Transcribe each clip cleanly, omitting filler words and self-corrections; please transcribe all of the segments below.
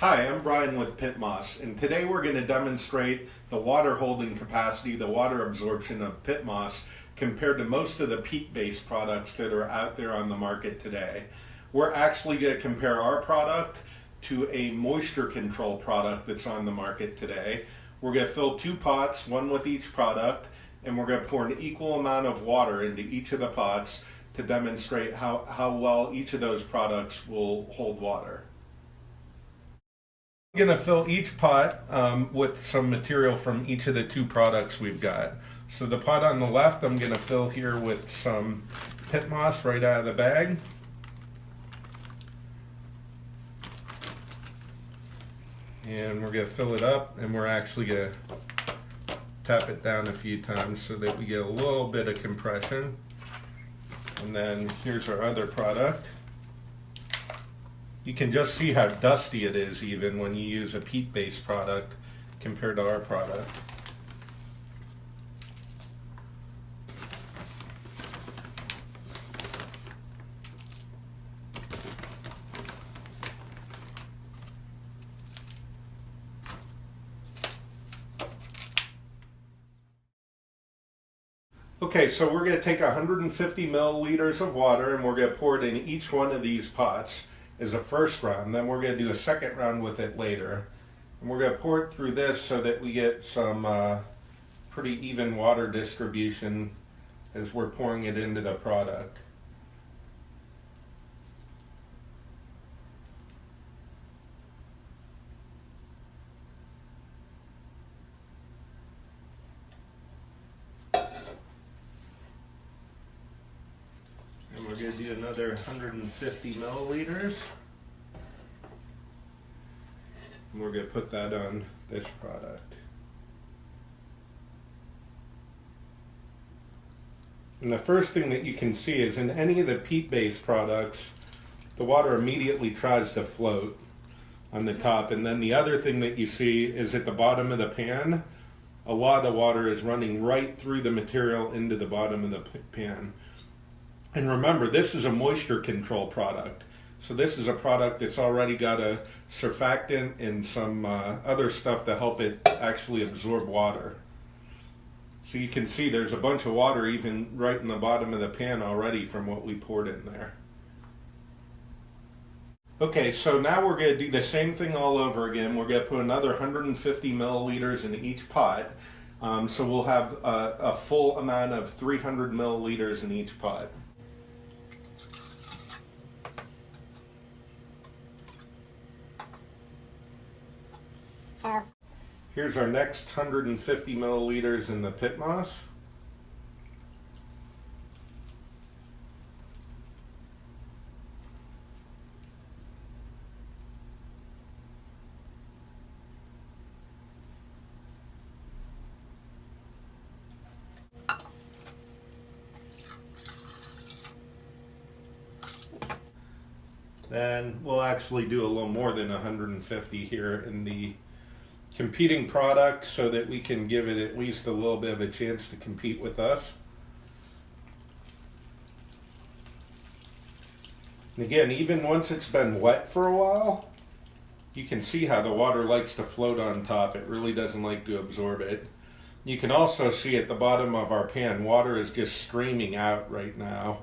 Hi, I'm Brian with PittMoss, and today we're going to demonstrate the water holding capacity, the water absorption of PittMoss compared to most of the peat-based products that are out there on the market today. We're actually going to compare our product to a moisture control product that's on the market today. We're going to fill 2 pots, one with each product, and we're going to pour an equal amount of water into each of the pots to demonstrate how well each of those products will hold water. I'm going to fill each pot with some material from each of the 2 products we've got. So the pot on the left I'm going to fill here with some PittMoss right out of the bag. And we're going to fill it up, and we're actually going to tap it down a few times so that we get a little bit of compression. And then here's our other product. You can just see how dusty it is even when you use a peat-based product compared to our product. Okay, so we're going to take 150 milliliters of water and we're going to pour it in each one of these pots as a first round. Then we're going to do a second round with it later. And we're going to pour it through this so that we get some pretty even water distribution as we're pouring it into the product. And we're going to do another 150 milliliters. And we're going to put that on this product. And the first thing that you can see is in any of the peat-based products, the water immediately tries to float on the top. And then the other thing that you see is at the bottom of the pan, a lot of the water is running right through the material into the bottom of the pan. And remember, this is a moisture control product. So this is a product that's already got a surfactant and some other stuff to help it actually absorb water. So you can see there's a bunch of water even right in the bottom of the pan already from what we poured in there. Okay, so now we're going to do the same thing all over again. We're going to put another 150 milliliters in each pot. So we'll have a full amount of 300 milliliters in each pot. Here's our next 150 milliliters in the PittMoss. Then we'll actually do a little more than 150 here in the competing product so that we can give it at least a little bit of a chance to compete with us. And again, even once it's been wet for a while, you can see how the water likes to float on top. It really doesn't like to absorb it. You can also see at the bottom of our pan, water is just streaming out right now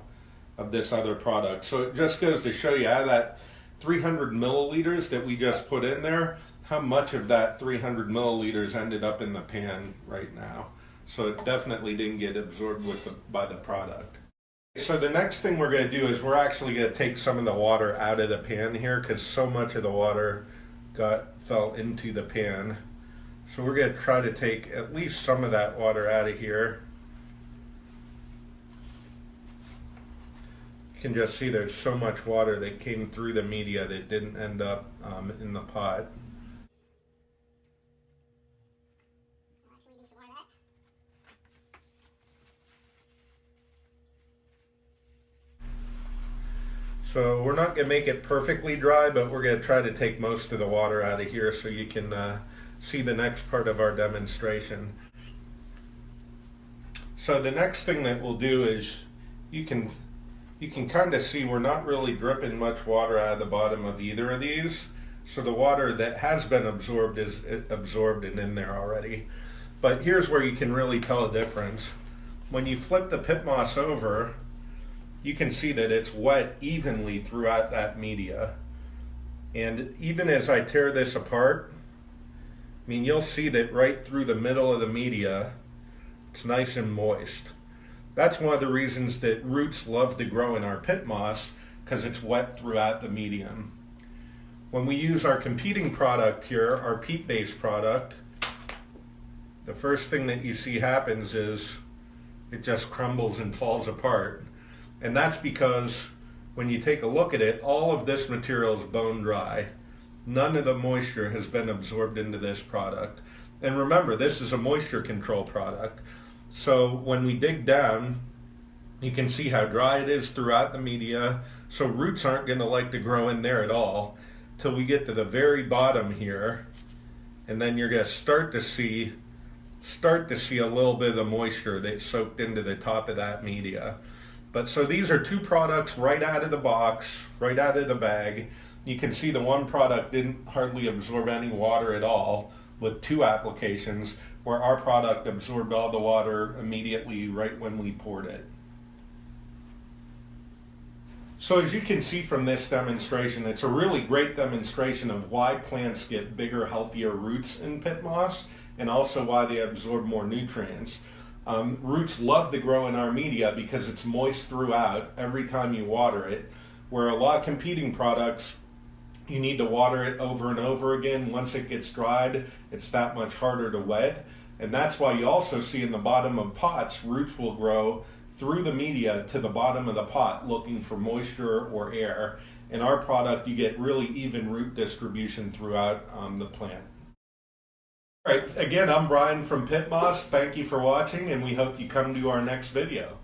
of this other product. So it just goes to show you how that 300 milliliters that we just put in there, how much of that 300 milliliters ended up in the pan right now. So it definitely didn't get absorbed by the product. So the next thing we're going to do is we're actually going to take some of the water out of the pan here because so much of the water fell into the pan. So we're going to try to take at least some of that water out of here. You can just see there's so much water that came through the media that didn't end up in the pot. So we're not going to make it perfectly dry, but we're going to try to take most of the water out of here so you can see the next part of our demonstration. So the next thing that we'll do is you can kind of see we're not really dripping much water out of the bottom of either of these. So the water that has been absorbed is absorbed and in there already. But here's where you can really tell a difference. When you flip the PittMoss over, you can see that it's wet evenly throughout that media. And even as I tear this apart, I mean, you'll see that right through the middle of the media, it's nice and moist. That's one of the reasons that roots love to grow in our PittMoss, because it's wet throughout the medium. When we use our competing product here, our peat-based product, the first thing that you see happens is it just crumbles and falls apart. And that's because when you take a look at it, all of this material is bone dry. None of the moisture has been absorbed into this product. And remember, this is a moisture control product. So when we dig down, you can see how dry it is throughout the media. So roots aren't going to like to grow in there at all till we get to the very bottom here. And then you're going to start to see a little bit of the moisture that's soaked into the top of that media. But so these are two products right out of the box, right out of the bag. You can see the one product didn't hardly absorb any water at all with 2 applications, where our product absorbed all the water immediately right when we poured it. So as you can see from this demonstration, it's a really great demonstration of why plants get bigger, healthier roots in PittMoss, and also why they absorb more nutrients. Roots love to grow in our media because it's moist throughout every time you water it, where a lot of competing products, you need to water it over and over again. Once it gets dried, it's that much harder to wet. And that's why you also see in the bottom of pots, roots will grow through the media to the bottom of the pot looking for moisture or air. In our product, you get really even root distribution throughout the plant. All right, again, I'm Brian from PittMoss. Thank you for watching, and we hope you come to our next video.